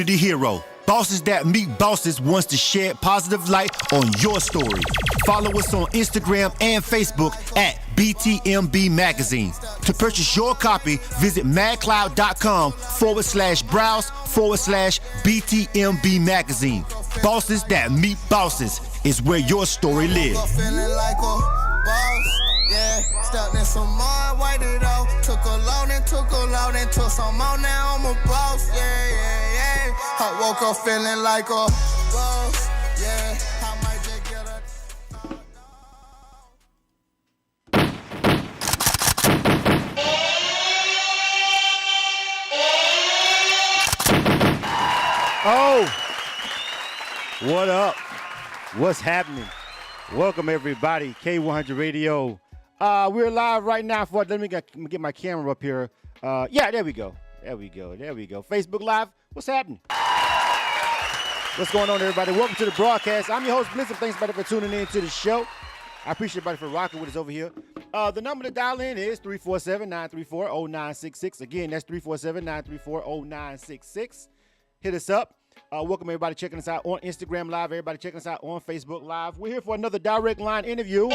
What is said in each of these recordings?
community hero. Bosses that meet bosses wants to shed positive light on your story. Follow us on Instagram and Facebook at BTMB Magazine. To purchase your copy, visit madcloud.com/browse/BTMB Magazine. Bosses that meet bosses is where your story lives. Yeah, stepped in some more, wiped it off. Took a load and took some more. Now I'm a boss. Yeah. I woke up feeling like a boss. Yeah, I might just get a. Oh, what up? What's happening? Welcome everybody, K-100 Radio. We're live right now. Let me get my camera up here. Yeah, there we go. Facebook Live. What's happening? What's going on, everybody? Welcome to the broadcast. I'm your host, Blizzard. Thanks, everybody, for tuning in to the show. I appreciate everybody for rocking with us over here. The number to dial in is 347-934-0966. Again, that's 347-934-0966. Hit us up. Welcome everybody checking us out on Instagram Live. Everybody checking us out on Facebook Live. We're here for another direct line interview.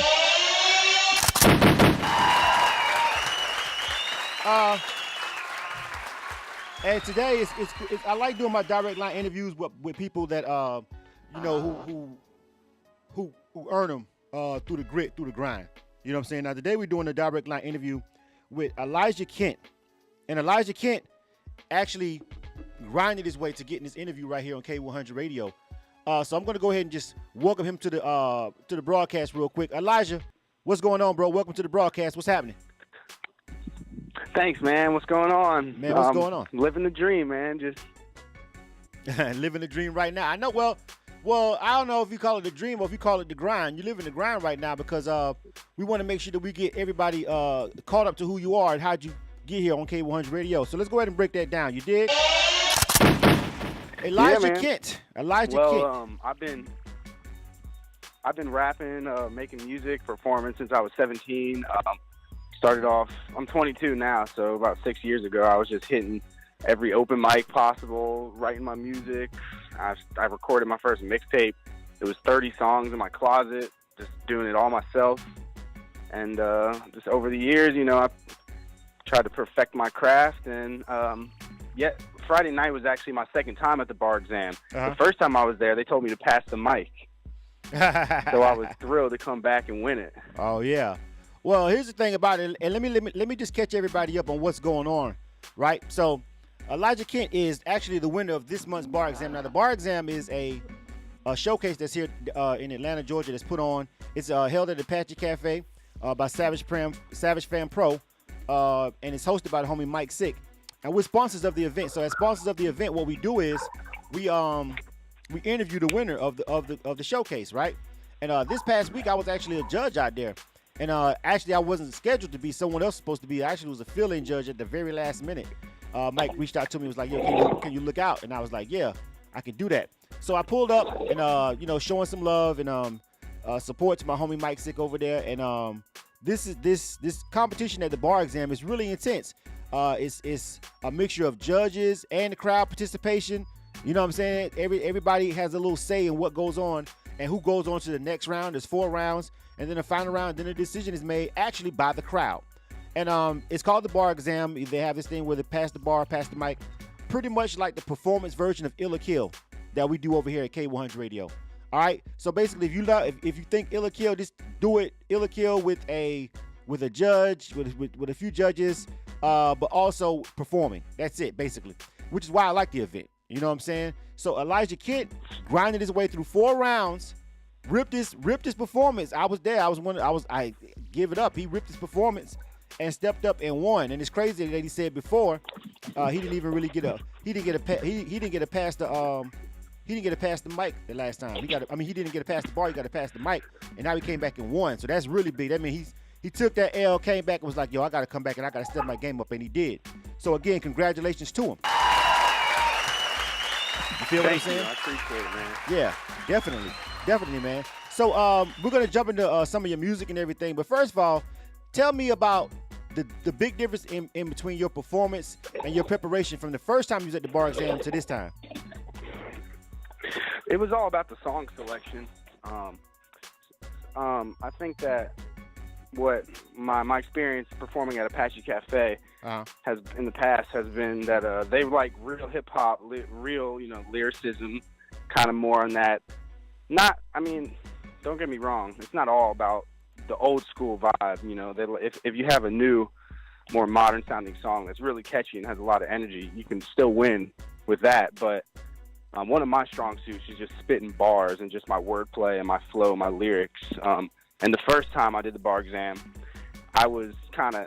And today it's I like doing my direct line interviews with people that who earn them through the grit, through the grind. You know what I'm saying? Now today we're doing a direct line interview with Elijah Kent, and Elijah Kent actually grinded his way to getting this interview right here on K-100 Radio. So I'm going to go ahead and just welcome him to the broadcast real quick. Elijah, what's going on, bro? Welcome to the broadcast. What's happening? Thanks, man. What's going on? Man, what's going on? Living the dream, man. Just living the dream right now. I know. Well, I don't know if you call it the dream or if you call it the grind. You're living the grind right now because we want to make sure that we get everybody caught up to who you are and how'd you get here on K-100 Radio. So let's go ahead and break that down. You dig? Elijah Kent. I've been rapping, making music, performing since I was 17. Started off, I'm 22 now, so about 6 years ago, I was just hitting every open mic possible, writing my music. I recorded my first mixtape. It was 30 songs in my closet, just doing it all myself. And just over the years, I tried to perfect my craft. And Friday night was actually my second time at the bar exam. The first time I was there, they told me to pass the mic. So I was thrilled to come back and win it. Oh, yeah. Well, here's the thing about it, and let me just catch everybody up on what's going on, right? So, Elijah Kent is actually the winner of this month's bar exam. Now, the bar exam is a showcase that's here in Atlanta, Georgia. That's put on. It's held at the Apache Cafe by Savage Fan Pro, and it's hosted by the homie Mike Sick. And we're sponsors of the event. So, as sponsors of the event, what we do is we interview the winner of the showcase, right? And this past week, I was actually a judge out there. And actually, I wasn't scheduled to be. Someone else was supposed to be. I actually was a fill-in judge at the very last minute. Mike reached out to me and was like, yo, can you look out? And I was like, yeah, I can do that. So I pulled up and, showing some love and support to my homie Mike Sick over there. And this competition at the bar exam is really intense. It's a mixture of judges and the crowd participation. You know what I'm saying? Everybody has a little say in what goes on and who goes on to the next round. There's 4 rounds. And then the final round, then the decision is made actually by the crowd. And it's called the bar exam. They have this thing where they pass the bar, pass the mic, pretty much like the performance version of Ill or Kill that we do over here at K-100 Radio. All right. So basically, if you think Ill or Kill, just do it Ill or Kill with a judge, with a few judges, but also performing. That's it, basically. Which is why I like the event. You know what I'm saying? So Elijah Kent grinded his way through 4 rounds. Ripped his performance. I was there. I give it up. He ripped his performance and stepped up and won. And it's crazy that he said before he didn't even really get a pass the mic the last time. He didn't get a pass the bar. He got to pass the mic, and now he came back and won. So that's really big. That means he took that L, came back and was like, yo, I got to come back and I got to step my game up, and he did. So again, congratulations to him. You feel what I'm saying? I appreciate it, man. Yeah, definitely, man. So we're gonna jump into some of your music and everything, but first of all, tell me about the big difference in between your performance and your preparation from the first time you was at the bar exam to this time. it was all about the song selection. I think that what my experience performing at Apache Cafe has in the past has been that they like real hip hop, real lyricism, kind of more on that. Don't get me wrong, it's not all about the old school vibe. If you have a new, more modern sounding song that's really catchy and has a lot of energy, you can still win with that. But one of my strong suits is just spitting bars and just my wordplay and my flow, my lyrics. And the first time I did the bar exam, I was kind of,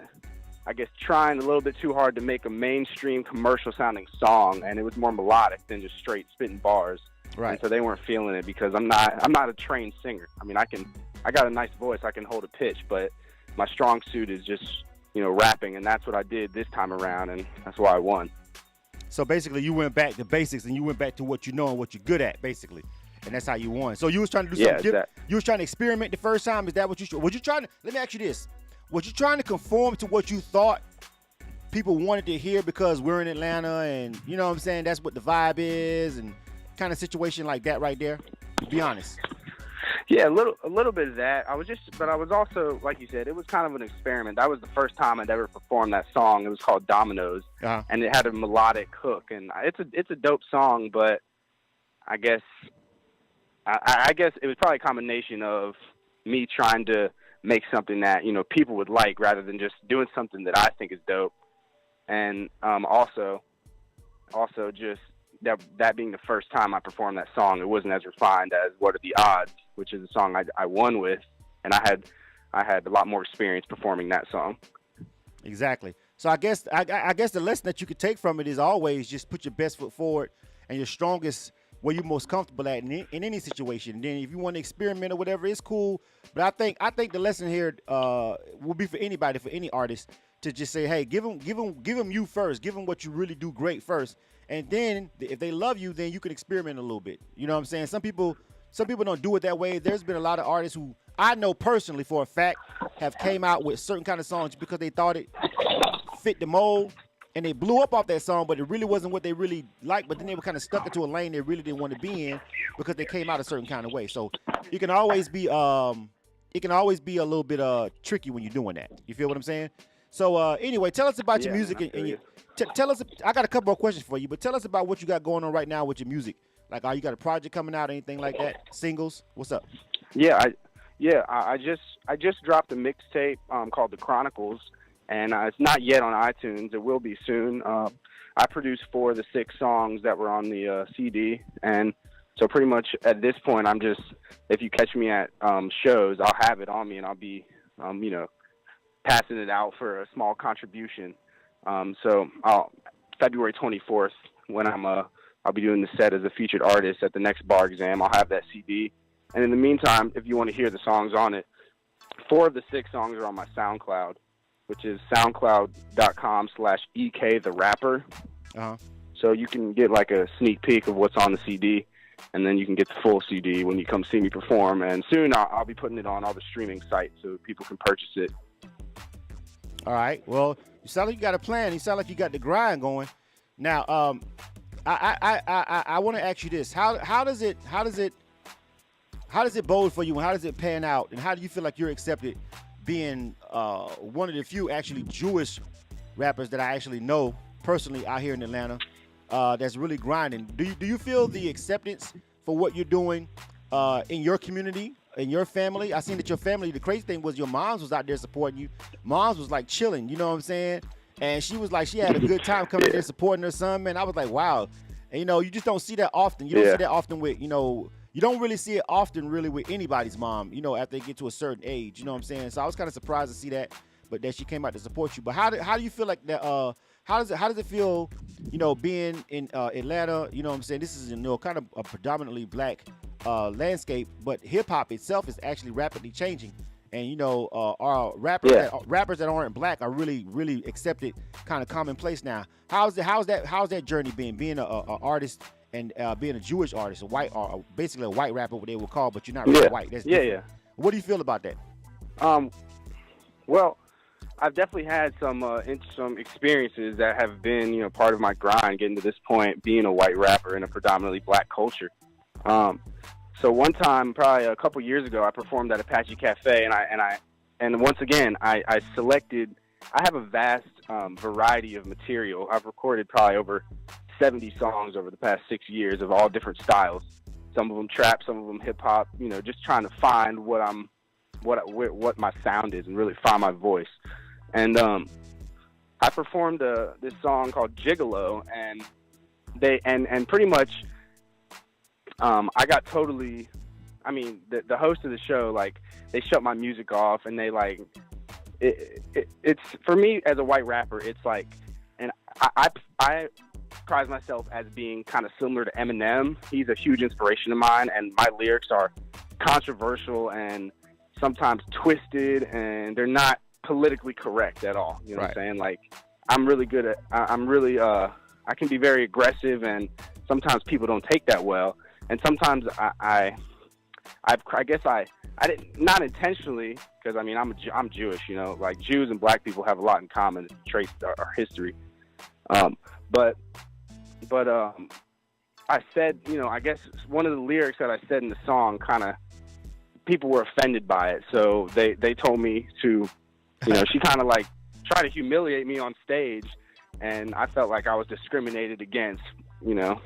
I guess, trying a little bit too hard to make a mainstream commercial sounding song, and it was more melodic than just straight spitting bars. Right. And so they weren't feeling it because I'm not a trained singer. I mean, I got a nice voice, I can hold a pitch, but my strong suit is just, rapping, and that's what I did this time around, and that's why I won. So basically, you went back to basics, and you went back to what you know and what you're good at, basically, and that's how you won. So you was trying to do something different. You was trying to experiment the first time. Is that what you? Was you trying to? Let me ask you this: was you trying to conform to what you thought people wanted to hear because we're in Atlanta, and you know what I'm saying? That's what the vibe is, and kind of situation like that right there. To be honest. Yeah, a little bit of that. But I was also, like you said, it was kind of an experiment. That was the first time I'd ever performed that song. It was called Dominoes, and it had a melodic hook, and it's a dope song. But I guess it was probably a combination of me trying to make something that people would like, rather than just doing something that I think is dope, and also just. That being the first time I performed that song, it wasn't as refined as What Are the Odds, which is a song I won with, and I had a lot more experience performing that song. Exactly. So I guess the lesson that you could take from it is always just put your best foot forward and your strongest where you're most comfortable at in any situation. And then if you want to experiment or whatever, it's cool. But I think the lesson here will be for anybody, for any artist, to just say, hey, give them you first, give them what you really do great first. And then if they love you, then you can experiment a little bit. You know what I'm saying? Some people don't do it that way. There's been a lot of artists who I know personally for a fact have came out with certain kind of songs because they thought it fit the mold, and they blew up off that song, but it really wasn't what they really liked. But then they were kind of stuck into a lane they really didn't want to be in because they came out a certain kind of way. So it can always be a little bit tricky when you're doing that. You feel what I'm saying? So anyway, tell us about your music and tell us. I got a couple more questions for you, but tell us about what you got going on right now with your music. Like, you got a project coming out, anything like that? Singles? What's up? I just dropped a mixtape called The Chronicles, and it's not yet on iTunes. It will be soon. I produced 4 of the 6 songs that were on the CD, and so pretty much at this point, I'm just, if you catch me at shows, I'll have it on me, and I'll be passing it out for a small contribution. So February 24th, when I'll be doing the set as a featured artist at the next bar exam, I'll have that CD. And in the meantime, if you want to hear the songs on it, 4 of the 6 songs are on my SoundCloud, which is soundcloud.com/EKTheRapper. So you can get like a sneak peek of what's on the CD, and then you can get the full CD when you come see me perform. And soon I'll be putting it on all the streaming sites so people can purchase it. All right. Well, you sound like you got a plan. You sound like you got the grind going. Now, I want to ask you this: how does it bode for you, and how does it pan out, and how do you feel like you're accepted being one of the few actually Jewish rappers that I actually know personally out here in Atlanta that's really grinding? Do you feel the acceptance for what you're doing in your community? In your family? I seen that your family, the crazy thing was your moms was out there supporting you. Moms was like chilling, you know what I'm saying? And she was like, she had a good time coming there supporting her son, man. I was like, wow. And you just don't see that often. You don't see that often with, you don't really see it often really with anybody's mom, after they get to a certain age, you know what I'm saying? So I was kind of surprised to see that, but that she came out to support you. But how do you feel like that, how does it feel, being in Atlanta, you know what I'm saying? This is, kind of a predominantly black landscape, but hip hop itself is actually rapidly changing, and our rappers that aren't black are really, really accepted, kind of commonplace now. How's that journey been, being a artist and being a Jewish artist, a white, basically a white rapper, what they would call, but you're not really white. That's different. What do you feel about that? Well, I've definitely had some experiences that have been part of my grind getting to this point, being a white rapper in a predominantly black culture. So one time, probably a couple years ago, I performed at Apache Cafe, and once again, I selected. I have a vast variety of material. I've recorded probably over 70 songs over the past 6 years of all different styles. Some of them trap, some of them hip hop. You know, just trying to find what my sound is and really find my voice. And I performed this song called Gigolo, and pretty much I got totally. I mean, the host of the show, like, they shut my music off, and they like it's for me as a white rapper. It's like, and I prize myself as being kind of similar to Eminem. He's a huge inspiration of mine, and my lyrics are controversial and sometimes twisted, and they're not politically correct at all. You know what I'm saying? Like, I'm really good at, I can be very aggressive, and sometimes people don't take that well. And sometimes I guess I didn't, not intentionally, because I mean, I'm Jewish, you know, like Jews and black people have a lot in common, trace our history. But I said, you know, I guess one of the lyrics that I said in the song, kind of, people were offended by it. So they told me to, you know, she kind of like tried to humiliate me on stage, and I felt like I was discriminated against, you know.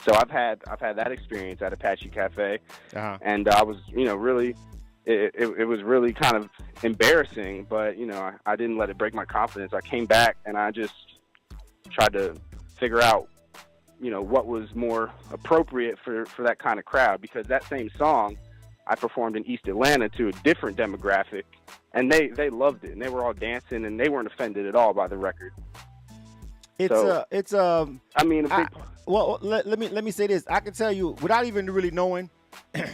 So I've had that experience at Apache Cafe, and I was, you know, really, it was really kind of embarrassing, but, you know, I didn't let it break my confidence. I came back and I just tried to figure out, you know, what was more appropriate for that kind of crowd, because that same song I performed in East Atlanta to a different demographic, and they loved it, and they were all dancing, and they weren't offended at all by the record. I mean, well, let me say this. I can tell you, without even really knowing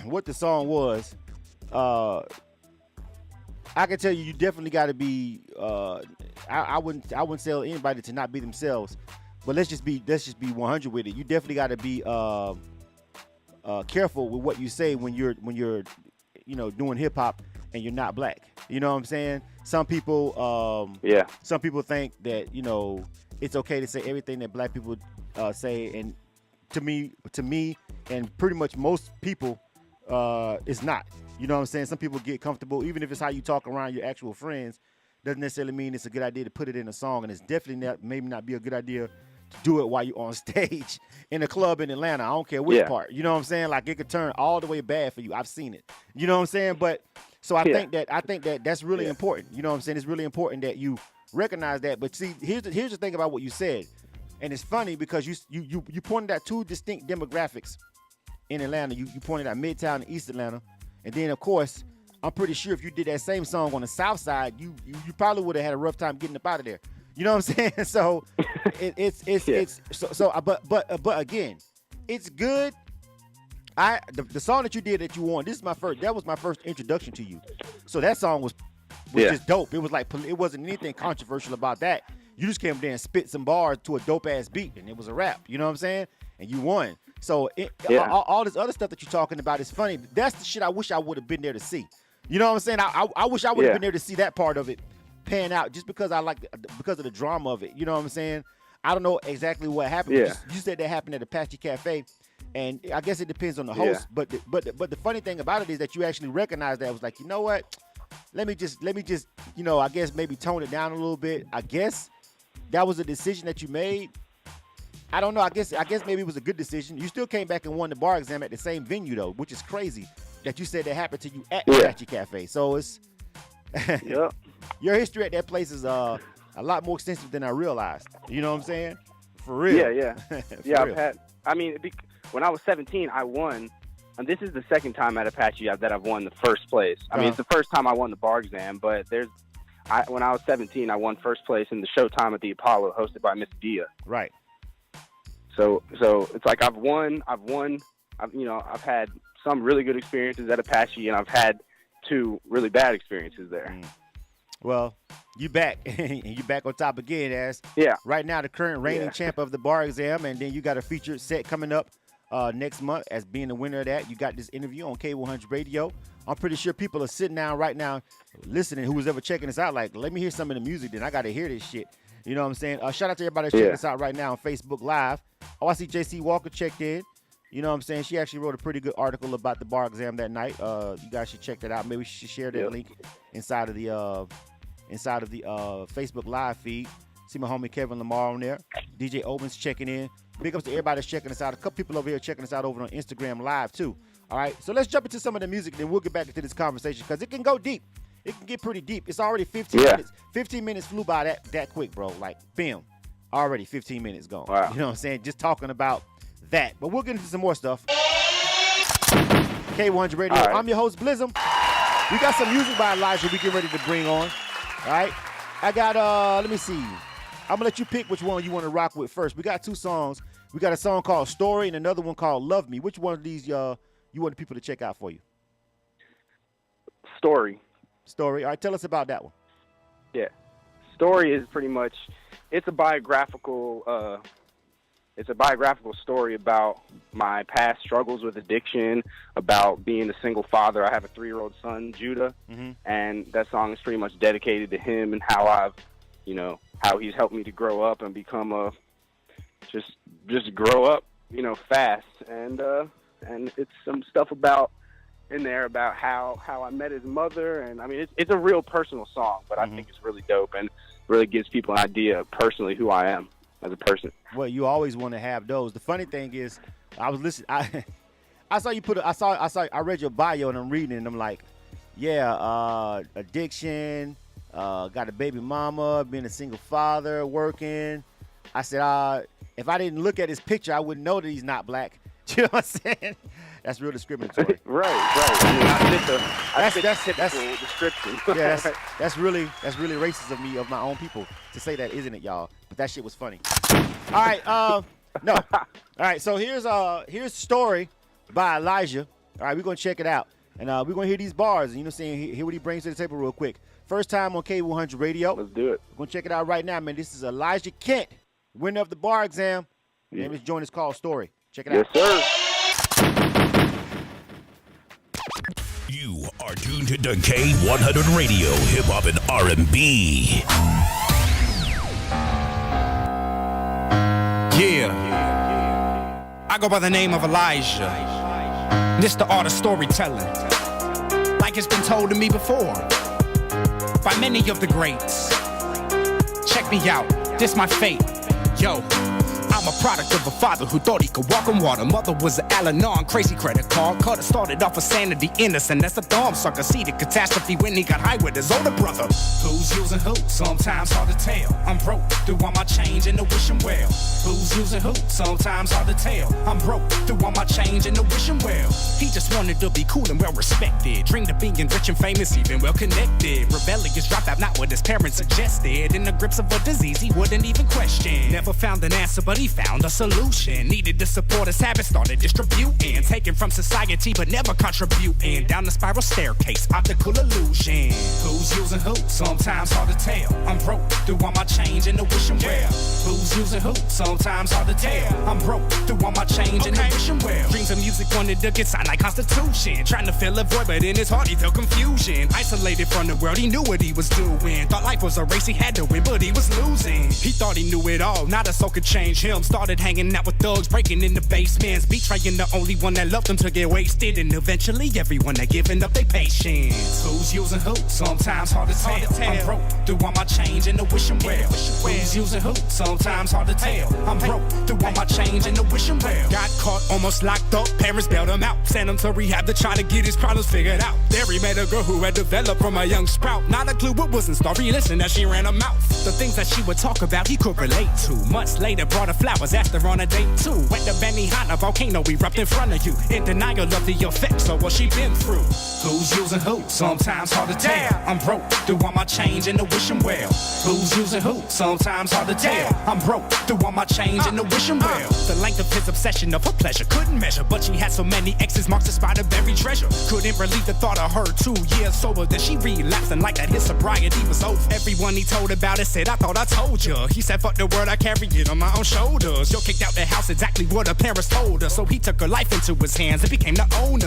what the song was, I can tell you definitely got to be. I wouldn't tell anybody to not be themselves, but let's just be 100 with it. You definitely got to be careful with what you say when you're you know, doing hip hop and you're not black. You know what I'm saying? Some people some people think that, you know, it's okay to say everything that black people say, and to me and pretty much most people, it's not. You know what I'm saying? Some people get comfortable, even if it's how you talk around your actual friends, doesn't necessarily mean it's a good idea to put it in a song, and it's definitely maybe not be a good idea to do it while you're on stage in a club in Atlanta. I don't care which part. You know what I'm saying? Like, it could turn all the way bad for you. I've seen it. You know what I'm saying? But so I think that that's really important. You know what I'm saying? It's really important that you recognize that. But see, here's the thing about what you said, and it's funny because you pointed out two distinct demographics in Atlanta. You pointed out Midtown and East Atlanta, and then of course I'm pretty sure if you did that same song on the South Side, you probably would have had a rough time getting up out of there. You know what I'm saying? So but again, it's good. The song that you did that you won, that was my first introduction to you. So that song was just dope. It was like, it wasn't anything controversial about that. You just came there and spit some bars to a dope ass beat, and it was a rap. You know what I'm saying? And you won. So all this other stuff that you're talking about is funny. That's the shit I wish I would have been there to see. You know what I'm saying? I wish I would have been there to see that part of it pan out, just because because of the drama of it. You know what I'm saying? I don't know exactly what happened. Yeah. You said that happened at Apache Cafe, and I guess it depends on the host. But the funny thing about it is that you actually recognize that. I was like, you know what? Let me just, you know, I guess maybe tone it down a little bit. I guess that was a decision that you made. I don't know. I guess maybe it was a good decision. You still came back and won the bar exam at the same venue, though, which is crazy that you said that happened to you at Apache Cafe. So it's your history at that place is a lot more extensive than I realized. You know what I'm saying? For real. Yeah. I've had. I mean, when I was 17, I won. And this is the second time at Apache that I've won the first place. I mean, it's the first time I won the bar exam, but when I was 17, I won first place in the Showtime at the Apollo, hosted by Miss Dia. Right. So it's like I've won. I've had some really good experiences at Apache, and I've had 2 really bad experiences there. Well, you back, and you back on top again, as right now the current reigning champ of the bar exam, and then you got a featured set coming up next month as being the winner of that. You got this interview on K-100 Radio. I'm pretty sure people are sitting down right now listening, who was ever checking this out, like, let me hear some of the music, then I got to hear this shit. You know what I'm saying? Shout out to everybody that's checking us out right now on Facebook Live. Oh, I see JC Walker checked in. You know what I'm saying? She actually wrote a pretty good article about the bar exam that night. You guys should check that out. Maybe we should share that link inside of the Facebook live feed. See my homie Kevin Lamar on there. DJ Owens checking in. Big ups to everybody that's checking us out. A couple people over here checking us out over on Instagram Live too. All right, so let's jump into some of the music, then we'll get back into this conversation because it can go deep. It can get pretty deep. It's already 15 minutes. 15 minutes flew by that quick, bro. Like, bam, already 15 minutes gone. Wow. You know what I'm saying? Just talking about that. But we'll get into some more stuff. K-100 Radio. Right. I'm your host, Blizzum. We got some music by Elijah we get ready to bring on. All right? I got, let me see. I'm going to let you pick which one you want to rock with first. We got two songs. We got a song called Story and another one called Love Me. Which one of these you want people to check out for you? Story. All right, tell us about that one. Yeah. Story is pretty much, it's a biographical story about my past struggles with addiction, about being a single father. I have a 3-year-old son, Judah, and that song is pretty much dedicated to him and how how he's helped me to grow up and become just grow up, fast. And it's some stuff about how I met his mother, and I mean it's a real personal song, but I think it's really dope and really gives people an idea of personally who I am as a person. Well, you always want to have those. The funny thing is, I was listening. I saw you I read your bio and I'm reading and I'm like, addiction, got a baby mama, being a single father, working. I said, if I didn't look at his picture, I wouldn't know that he's not black. You know what I'm saying? That's real discriminatory. Right. I mean, that's typical description. Yeah, that's really racist of me, of my own people, to say that, isn't it, y'all? But that shit was funny. All right, no. All right, so here's Story by Elijah. All right, we're gonna check it out, and we're gonna hear these bars, and you know, what I'm saying, hear what he brings to the table real quick. First time on K-100 Radio. Let's do it. We're gonna check it out right now, man. This is Elijah Kent, winner of the bar exam. His name is joint is called Story. Check it out. Yes, sir. You are tuned to K-100 Radio, hip hop and R&B. Yeah, I go by the name of Elijah. This the art of storytelling, like it's been told to me before by many of the greats. Check me out, this my fate. Yo, I'm a product of a father who thought he could walk on water. Mother was an Al-Anon, crazy credit card. Cutter started off with sanity, innocent as a thumb sucker. See the catastrophe when he got high with his older brother. Who's using who? Sometimes hard to tell. I'm broke through all my change and the wishing well. Who's using who? Sometimes hard to tell. I'm broke through all my change and the wishing well. He just wanted to be cool and well respected. Dreamed of being rich and famous, even well connected. Rebellious, dropped out not what his parents suggested. In the grips of a disease he wouldn't even question. Never found an answer, but he found a solution. Needed to support his habits, started distributing. Taken from society, but never contributing. Down the spiral staircase, optical illusion. Who's using who? Sometimes hard to tell. I'm broke through all my change and the wishing well. Who's using who? Sometimes hard to tell. I'm broke through all my change and the wishing well. Dreams of music wanted to get signed like Constitution. Trying to fill a void, but in his heart he felt confusion. Isolated from the world, he knew what he was doing. Thought life was a race he had to win, but he was losing. He thought he knew it all, not a soul could change him. Started hanging out with thugs, breaking in the basements. Betraying the only one that loved him to get wasted. And eventually everyone that giving up their patience. Who's using who? Sometimes hard to tell. I'm broke through all my change and the wishing well. Who's using who? Sometimes hard to tell. I'm broke through all my change and the wishing well. Got caught, almost locked up, parents bailed him out. Sent him to rehab to try to get his problems figured out. There he met a girl who had developed from a young sprout. Not a clue what was in store, he listened as she ran her mouth. The things that she would talk about he could relate to. Months later brought her flowers, asked her on a date too. Went to Benihana, volcano erupt in front of you. In denial of the effects of what she been through. Who's using who? Sometimes hard to tell. I'm broke through all my change and the wishing well. Who's using who? Sometimes hard to tell. I'm broke through all my change and the wishing well. The length of his obsession of her pleasure couldn't measure, but she had so many exes marks the spot of buried treasure. Couldn't relieve the thought of her 2 years sober. Then she relapsed, and like that, his sobriety was over. Everyone he told about it said, I thought I told ya. He said, fuck the word, I carry it on my own shoulders. Yo, kicked out the house, exactly what her parents told her. So he took her life into his hands and became the owner.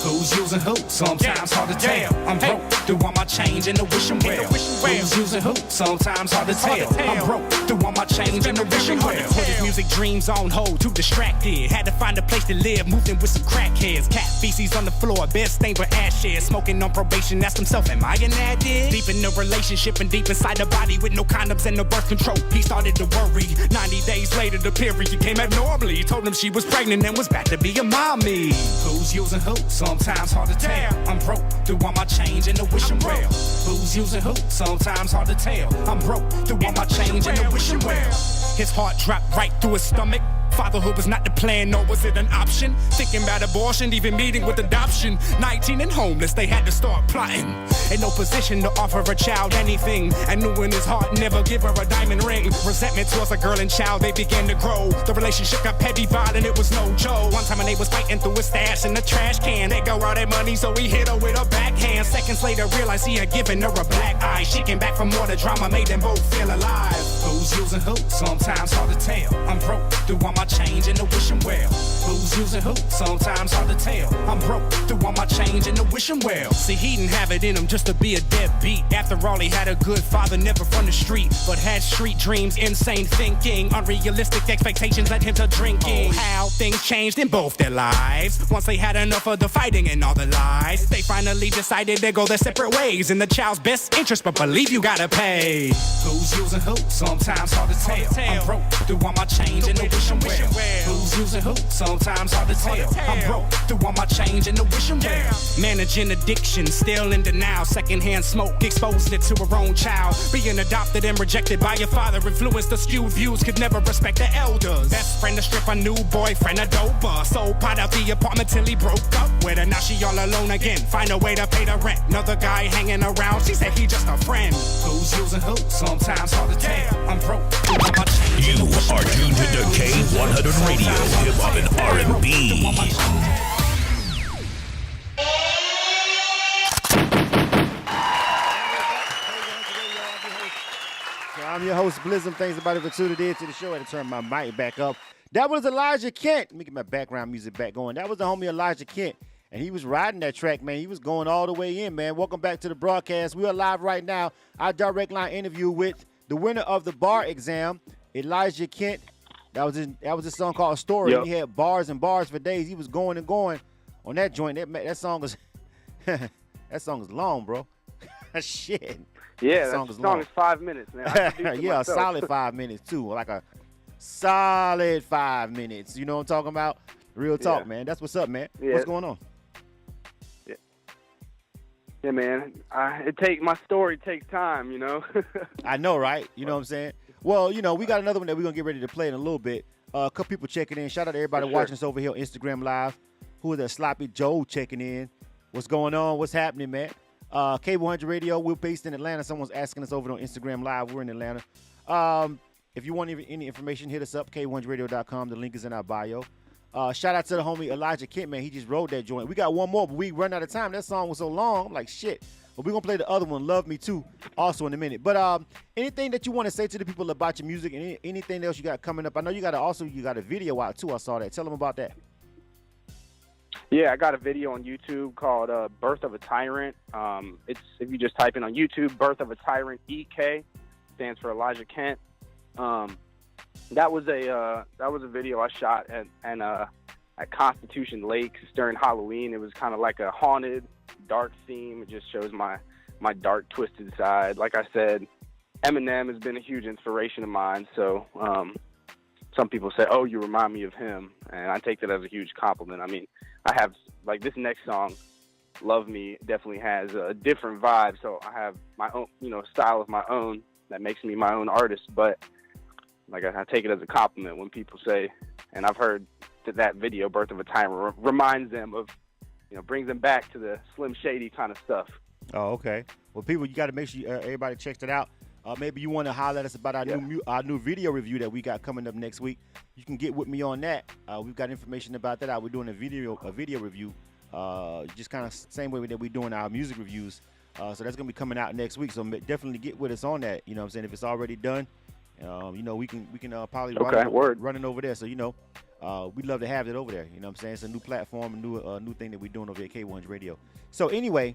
Who's using who? Sometimes hard to tell. I'm broke through all my change and the wishing well. Who's using who? Sometimes hard to tell. I'm broke through all my change and the wishing well. Put his music dreams on hold, too distracted. Had to find a place to live, moved in with some crackheads. Cat feces on the floor, bed stained with ashes. Smoking on probation, asked himself, am I an addict? Deep in the relationship and deep inside the body with no condoms and no birth control. He started to worry. 90 days later, the period came abnormally. Told him she was pregnant and was back to be a mommy. Who's using who? Sometimes hard to tell. I'm broke through all my change and the wishing well. Who's using who? Sometimes hard to tell. I'm broke through all my change and the wishing well. His heart dropped right through his stomach. Fatherhood was not the plan, nor was it an option. Thinking about abortion, even meeting with adoption. 19 and homeless, they had to start plotting. In no position to offer a child anything, and knew in his heart never give her a diamond ring. Resentment towards a girl and child, they began to grow. The relationship got petty, violent, it was no joke. One time when they was fighting through his stash in the trash can, they go out that money, so he hit her with a backhand. Seconds later, realized he had given her a black eye. She came back from more the drama, made them both feel alive. Who's using who? Sometimes hard to tell. I'm broke through all my change and the wishing well. Who's using who? Sometimes hard to tell. I'm broke through all my change and the wishing well. See, he didn't have it in him just to be a deadbeat. After all, he had a good father, never from the street, but had street dreams, insane thinking, unrealistic expectations led him to drinking. How things changed in both their lives once they had enough of the fighting and all the lies. They finally decided to go their separate ways in the child's best interest, but believe you gotta pay. Who's using who? Sometimes hard to tell. I'm broke through all my change and the wishing well. Who's using who? Sometimes hard to tell. I'm broke through all my change and the wishing well. Managing addiction, still in denial. Secondhand smoke, exposed it to her own child. Being adopted and rejected by your father influenced the skewed views, could never respect the elders. Best friend a stripper, new boyfriend a doper. Sold pot out the apartment till he broke up with her. Now she all alone again, find a way to pay the rent. Another guy hanging around, she said he just a friend. Who's using who? Sometimes hard to tell. I'm broke through all my change. You are tuned to the K-100 Radio, hip hop and R&B. I'm your host, Blizzum. Thanks everybody for tuning in to the show. I had to turn my mic back up. That was Elijah Kent. Let me get my background music back going. That was the homie Elijah Kent, and he was riding that track, man. He was going all the way in, man. Welcome back to the broadcast. We are live right now. Our direct line interview with the winner of the bar exam, Elijah Kent. That was a song called Story. Yep. He had bars and bars for days. He was going and going on that joint. That song was that song is long, bro. Shit. Yeah, that song is 5 minutes, man. Yeah, a solid 5 minutes too. Like a solid 5 minutes. You know what I'm talking about? Real talk, man. That's what's up, man. Yeah. What's going on? Yeah, man. My story takes time, you know. I know, right? You know what I'm saying? Well, you know, we got another one that we're going to get ready to play in a little bit. A couple people checking in. Shout out to everybody watching us over here on Instagram Live. Who is that? Sloppy Joe checking in. What's going on? What's happening, man? K-100 Radio. We're based in Atlanta. Someone's asking us over on Instagram Live. We're in Atlanta. If you want any information, hit us up, K100radio.com. The link is in our bio. Shout out to the homie Elijah Kent, man. He just rode that joint. We got one more, but we run out of time. That song was so long. I'm like, shit. But we're going to play the other one, Love Me Too, also in a minute. But anything that you want to say to the people about your music and anything else you got coming up? I know you got a video out, too. I saw that. Tell them about that. Yeah, I got a video on YouTube called Birth of a Tyrant. It's if you just type in on YouTube, Birth of a Tyrant, EK, stands for Elijah Kent. That was a video I shot at Constitution Lakes during Halloween. It was kind of like a haunted, dark theme. It just shows my dark, twisted side. Like I said, Eminem has been a huge inspiration of mine. So some people say, "Oh, you remind me of him," and I take that as a huge compliment. I mean, I have like this next song, "Love Me," definitely has a different vibe. So I have my own, style of my own that makes me my own artist. But like I take it as a compliment when people say, and I've heard that video, Birth of a Tyrant, reminds them of, brings them back to the Slim Shady kind of stuff. Oh, okay. Well, people, you got to make sure everybody checks it out. maybe you want to holler at us about our new video review that we got coming up next week. You can get with me on that. We've got information about that. We're doing a video review, just kind of same way that we're doing our music reviews. So that's gonna be coming out next week. So definitely get with us on that. You know what I'm saying? If it's already done, we can probably run it over there. So we'd love to have it over there. You know what I'm saying? It's a new platform, a new thing that we're doing over at K-100 Radio. So anyway,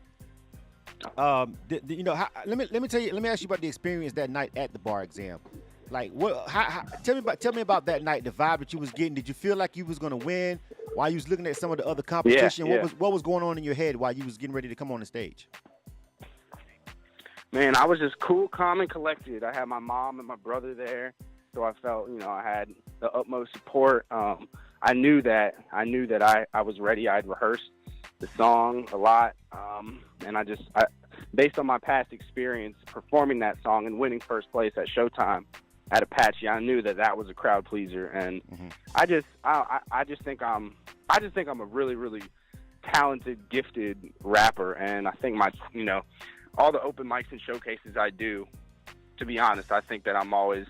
let me tell you. Let me ask you about the experience that night at the bar exam. Like, tell me about that night. The vibe that you was getting. Did you feel like you was gonna win while you was looking at some of the other competition? Yeah. What was going on in your head while you was getting ready to come on the stage? Man, I was just cool, calm, and collected. I had my mom and my brother there, so I felt, I had the utmost support. I knew that I was ready. I'd rehearsed the song a lot, and I based on my past experience performing that song and winning first place at Showtime at Apache, I knew that was a crowd pleaser, and I just think I'm a really, really talented, gifted rapper, and I think all the open mics and showcases I do, to be honest, I think that I'm always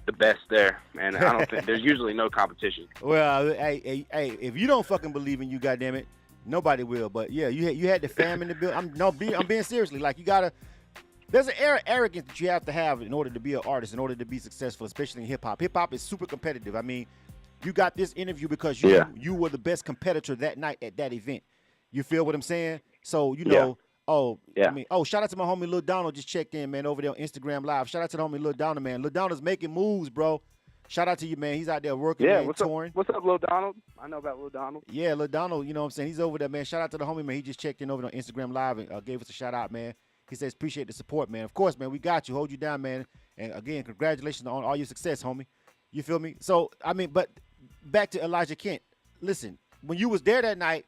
the best there, and I don't think there's usually no competition. Well, hey, if you don't fucking believe in you, goddammit, nobody will. But yeah, you had the fam in the build. I'm being seriously. Like, there's an air of arrogance that you have to have in order to be an artist, in order to be successful, especially in hip hop. Hip hop is super competitive. I mean, you got this interview because you were the best competitor that night at that event. You feel what I'm saying? So shout out to my homie Lil Donald, just checked in, man, over there on Instagram Live. Shout out to the homie Lil Donald, man. Lil Donald's making moves, bro. Shout out to you, man. He's out there working, man, touring. What's up, Lil Donald? I know about Lil Donald. Yeah, Lil Donald, you know what I'm saying? He's over there, man. Shout out to the homie, man. He just checked in over on Instagram Live and gave us a shout out, man. He says, appreciate the support, man. Of course, man, we got you. Hold you down, man. And again, congratulations on all your success, homie. You feel me? So, but back to Elijah Kent. Listen, when you was there that night,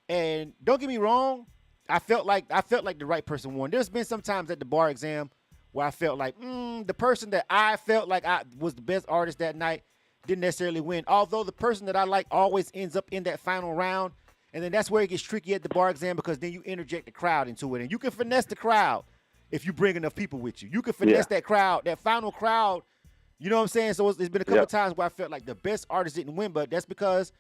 and don't get me wrong, I felt like the right person won. There's been some times at the bar exam where I felt like the person that I felt like I was the best artist that night didn't necessarily win. Although the person that I like always ends up in that final round, and then that's where it gets tricky at the bar exam, because then you interject the crowd into it, and you can finesse the crowd if you bring enough people with you. You can finesse that crowd, that final crowd. You know what I'm saying? So it's been a couple times where I felt like the best artist didn't win, but that's because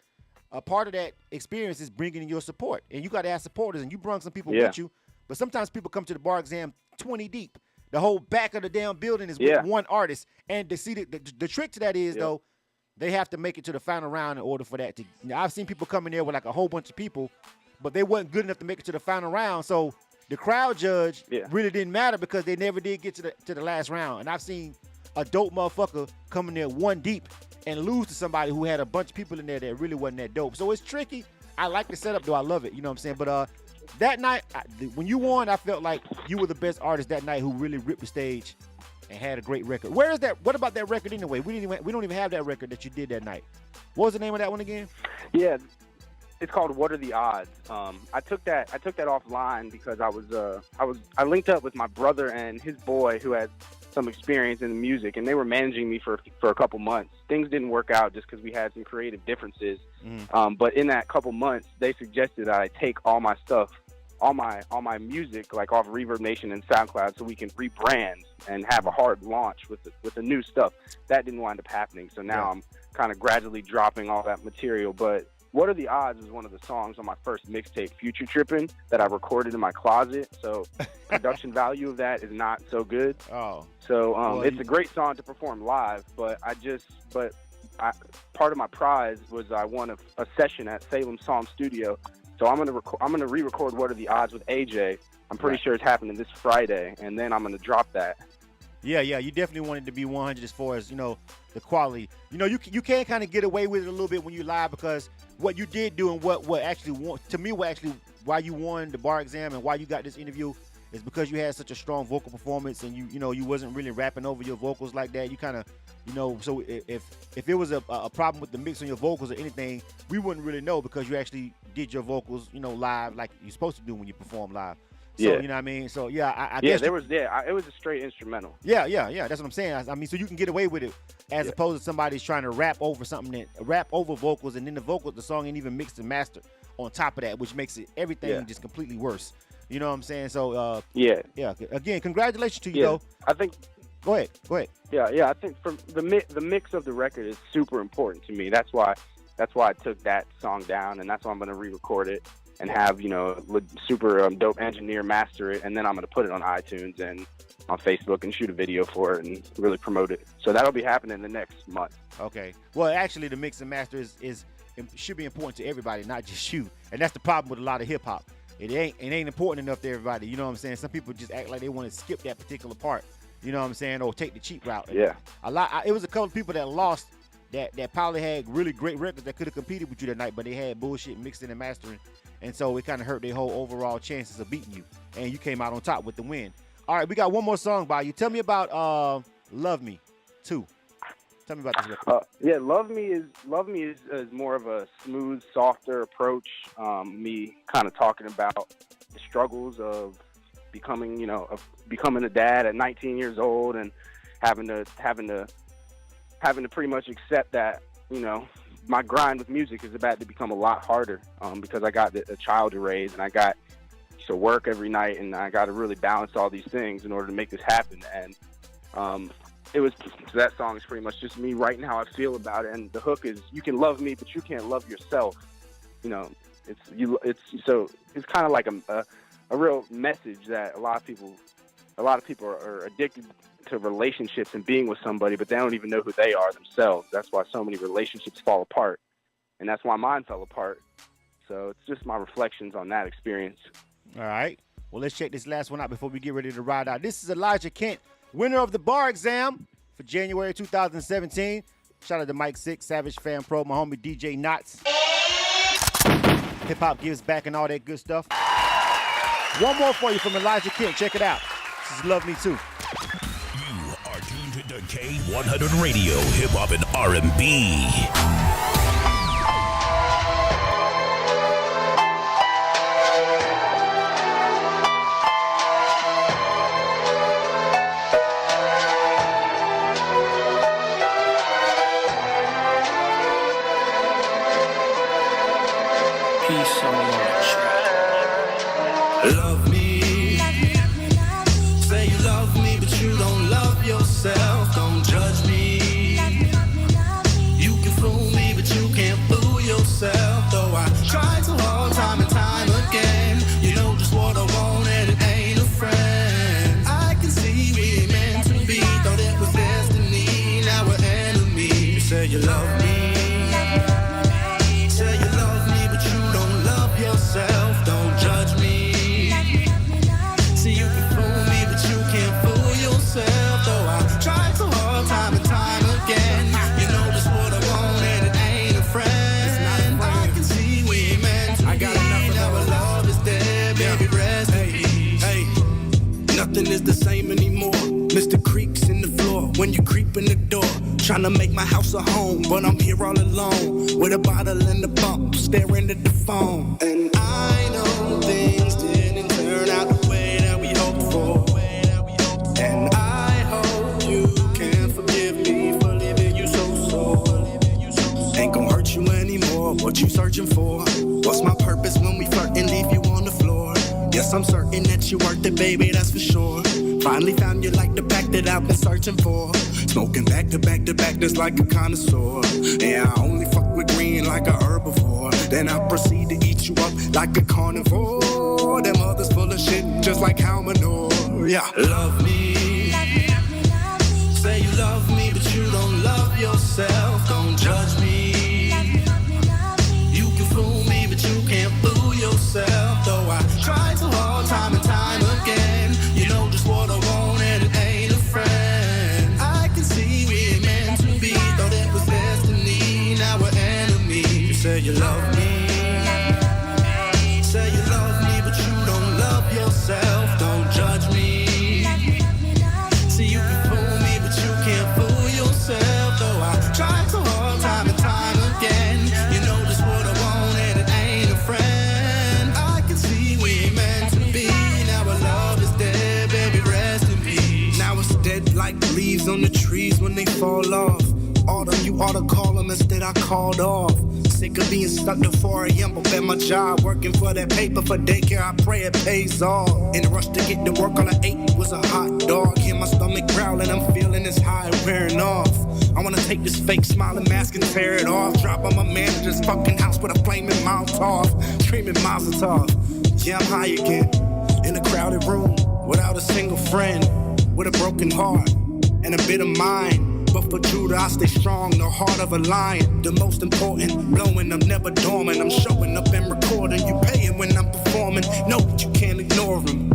a part of that experience is bringing in your support, and you got to have supporters, and you brought some people with you. But sometimes people come to the bar exam 20 deep. The whole back of the damn building is with one artist, and the trick to that is though, they have to make it to the final round in order for that to. I've seen people come in there with like a whole bunch of people, but they wasn't good enough to make it to the final round. So the crowd judge really didn't matter because they never did get to the last round. And I've seen a dope motherfucker come in there one deep and lose to somebody who had a bunch of people in there that really wasn't that dope. So it's tricky. I like the setup, though. I love it. You know what I'm saying? But that night, when you won, I felt like you were the best artist that night who really ripped the stage and had a great record. Where is that? What about that record anyway? We don't even have that record that you did that night. What was the name of that one again? Yeah, it's called "What Are the Odds." I took that offline because I linked up with my brother and his boy who had some experience in the music, and they were managing me for a couple months. Things didn't work out just because we had some creative differences. But in that couple months, they suggested that I take all my stuff, all my music, like off Reverb Nation and SoundCloud, so we can rebrand and have a hard launch with the new stuff. That didn't wind up happening, so now I'm kind of gradually dropping all that material. But What Are the Odds was one of the songs on my first mixtape, Future Trippin', that I recorded in my closet. So production value of that is not so good. Oh. So it's a great song to perform live, but part of my prize was I won a session at Salem Psalm Studio. So I'm gonna re-record What Are the Odds with AJ. I'm pretty sure it's happening this Friday, and then I'm gonna drop that. Yeah, you definitely wanted to be 100 as far as, the quality. You can kind of get away with it a little bit when you live, because what you did do and what why you won the bar exam and why you got this interview is because you had such a strong vocal performance, and you wasn't really rapping over your vocals like that. You kind of, so if it was a problem with the mix on your vocals or anything, we wouldn't really know because you actually did your vocals, live like you're supposed to do when you perform live. So, Yeah. you know what I mean? So, yeah, I Yeah, guess. it was a straight instrumental. Yeah. That's what I'm saying. I mean, so you can get away with it as opposed to somebody's trying to rap over rap over vocals, and then the song ain't even mixed and mastered on top of that, which makes everything just completely worse. You know what I'm saying? So, Yeah. Again, congratulations to you, though. I think. Go ahead. Yeah. I think from the mix of the record is super important to me. That's why I took that song down, and that's why I'm going to re-record it and have, super dope engineer master it, and then I'm going to put it on iTunes and on Facebook and shoot a video for it and really promote it. So that'll be happening the next month. Okay. Well, actually, the mix and master is should be important to everybody, not just you. And that's the problem with a lot of hip hop. It ain't important enough to everybody. You know what I'm saying? Some people just act like they want to skip that particular part. You know what I'm saying? Or take the cheap route. Yeah. It was a couple of people that lost that probably had really great records that could have competed with you that night, but they had bullshit mixing and mastering. And so it kind of hurt their whole overall chances of beating you. And you came out on top with the win. All right, we got one more song by you. Tell me about Love Me 2. Tell me about this record. Love Me is more of a smooth, softer approach. Me kind of talking about the struggles of becoming a dad at 19 years old and having to pretty much accept that, my grind with music is about to become a lot harder because I got a child to raise and I got to work every night and I got to really balance all these things in order to make this happen. And that song is pretty much just me writing how I feel about it. And the hook is, you can love me, but you can't love yourself. It's kind of like a real message that a lot of people are addicted to relationships and being with somebody, but they don't even know who they are themselves. That's why so many relationships fall apart, and that's why mine fell apart. So it's just my reflections on that experience. All right. Well, let's check this last one out before we get ready to ride out. This is Elijah Kent, winner of the bar exam for January 2017. Shout out to Mike Six, Savage Fan Pro, my homie DJ Knots. Hip Hop Gives Back and all that good stuff. One more for you from Elijah Kent. Check it out. This is Love Me Too. You are tuned to K-100 Radio, Hip Hop and R&B. Love me. Say you love me, but you don't love yourself. Don't judge me. You can fool me, but you can't fool yourself. Though I try too hard time and time again. You know just what I want and it ain't a friend. I can see we ain't meant to be. Thought it was destiny, now we're enemies. You say you love me. Say you love me, but you don't love yourself. Don't judge me. Though I tried so hard time and time again. You know just what I want and it ain't a friend. I can see we ain't meant to be. Now our love is dead, baby, rest in peace. Hey, nothing is the same anymore. Mr. Creaks in the floor when you creep in the door. Trying to make my house a home, but I'm here all alone with a bottle and a bump, staring at the phone. And I know things didn't turn out the way that we hoped for. And I hope you can forgive me for leaving you so. Ain't gon' hurt you anymore. What you searching for? What's my purpose when we flirt and leave you on the floor? Yes, I'm certain that you worth it, baby, that's for sure. Finally found you like the pack that I've been searching for. Smoking back to back to back just like a connoisseur. Yeah, I only fuck with green like a herbivore. Then I proceed to eat you up like a carnivore. Them others full of shit just like cow manure. Yeah, love me. Say you love me, but you don't love yourself. Don't judge me. You can fool me, but you can't fool yourself. Though I try so hard time and time again. You know just what I want and it ain't a friend. I can see we ain't meant to be. Thought it was destiny, now we're enemies. You say you love me. Say you love me, but you don't love yourself. Don't judge me. Called to call him, instead I called off. Sick of being stuck to 4 a.m. up at my job, working for that paper for daycare. I pray it pays off. In a rush to get to work, all I ate was a hot dog. Hear my stomach growling, I'm feeling this high wearing off. I wanna take this fake smiling mask and tear it off. Drop on my manager's fucking house with a flaming mouth off. Screaming Mazel Tov. Yeah, I'm high again. In a crowded room, without a single friend. With a broken heart and a bit of mind. But for Judah, I stay strong, the heart of a lion. The most important, blowing, I'm never dormant. I'm showing up and recording, you paying when I'm performing. Know that you can't ignore them.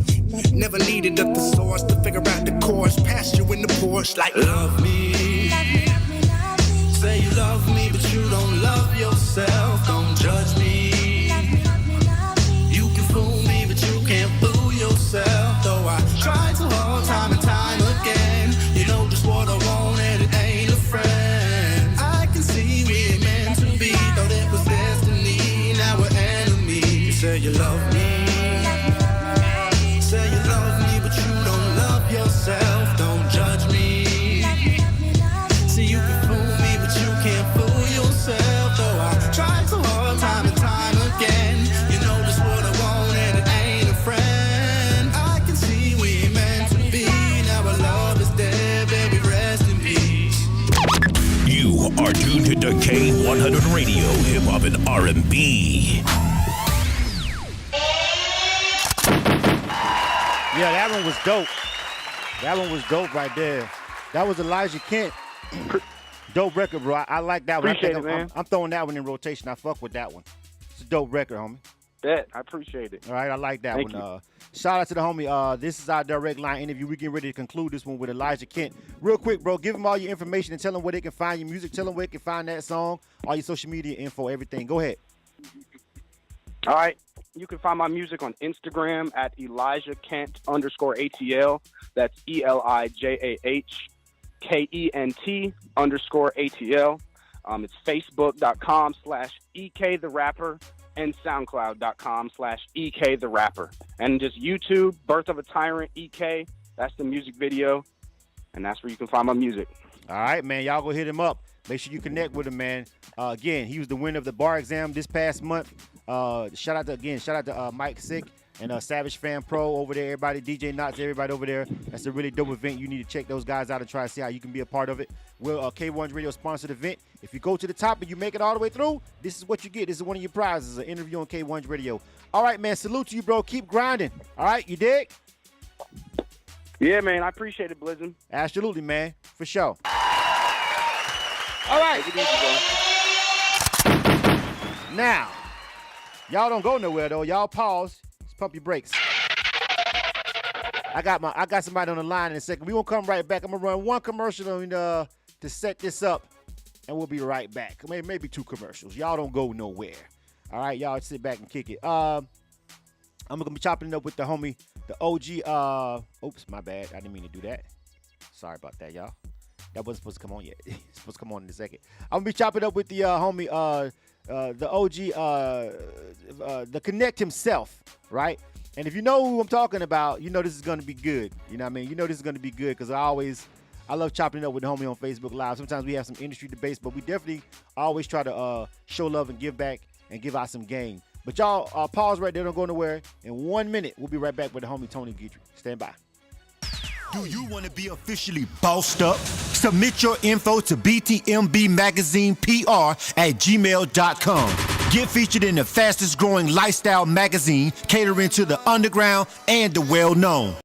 Never needed a thesaurus to figure out the chorus. Past you in the Porsche like, love me. Say you love me, but you don't love yourself. Don't judge me. You can fool me, but you can't fool yourself. Though I try too hard time and time again. You know just what I want and it ain't a friend. I can see we ain't meant to be. Thought it was destiny, now we're enemies. You say you love me. Say you love me, but you don't love yourself. Don't judge me. See you can fool me, but you can't fool yourself. Though I try so hard time and time again. You know just what I want and it ain't a friend. I can see we ain't meant to be. Now our love is dead, baby, rest in peace. You are tuned to the K-100 Radio, Hip Hop and R&B. Yeah, that one was dope. That one was dope right there. That was Elijah Kent. Dope record, bro. I like that one. Appreciate it, man. I'm throwing that one in rotation. I fuck with that one. It's a dope record, homie. Bet. I appreciate it. All right, I like that Thank one. you. Shout out to the homie. This is our direct line interview. We're getting ready to conclude this one with Elijah Kent. Real quick, bro, give them all your information and tell them where they can find your music. Tell them where they can find that song, all your social media info, everything. Go ahead. All right. You can find my music on Instagram at Elijah Kent _ATL. That's ElijahKent_ATL. It's Facebook.com/EK the Rapper and SoundCloud.com/EK the Rapper. And just YouTube, Birth of a Tyrant, EK. That's the music video. And that's where you can find my music. All right, man. Y'all go hit him up. Make sure you connect with him, man. Again, he was the winner of the bar exam this past month. Shout out to Mike Sick and Savage Fan Pro over there. Everybody, DJ Knots, everybody over there. That's a really dope event. You need to check those guys out and try to see how you can be a part of it. We're a K-100 Radio sponsored event. If you go to the top and you make it all the way through, this is what you get. This is one of your prizes, an interview on K-100 Radio. All right, man. Salute to you, bro. Keep grinding. All right, you dig? Yeah, man. I appreciate it, Blizzard. Absolutely, man. For sure. All right. Take it easy, bro. Now, y'all don't go nowhere though. Y'all pause. Just pump your brakes. I got somebody on the line in a second. We gonna come right back. I'm gonna run one commercial to set this up, and we'll be right back. Maybe two commercials. Y'all don't go nowhere. All right, y'all sit back and kick it. I'm gonna be chopping it up with the homie, the OG. Oops, my bad. I didn't mean to do that. Sorry about that, y'all. That wasn't supposed to come on yet. It's supposed to come on in a second. I'm gonna be chopping up with the homie, the OG, the Connect himself, right? And if you know who I'm talking about, you know this is gonna be good. You know what I mean? You know this is gonna be good because I love chopping it up with the homie on Facebook Live. Sometimes we have some industry debates, but we definitely always try to show love and give back and give out some game. But y'all pause right there. Don't go nowhere. In 1 minute, we'll be right back with the homie Tony Guidry. Stand by. Do you want to be officially bossed up? Submit your info to btmbmagazinepr@gmail.com. Get featured in the fastest growing lifestyle magazine catering to the underground and the well-known.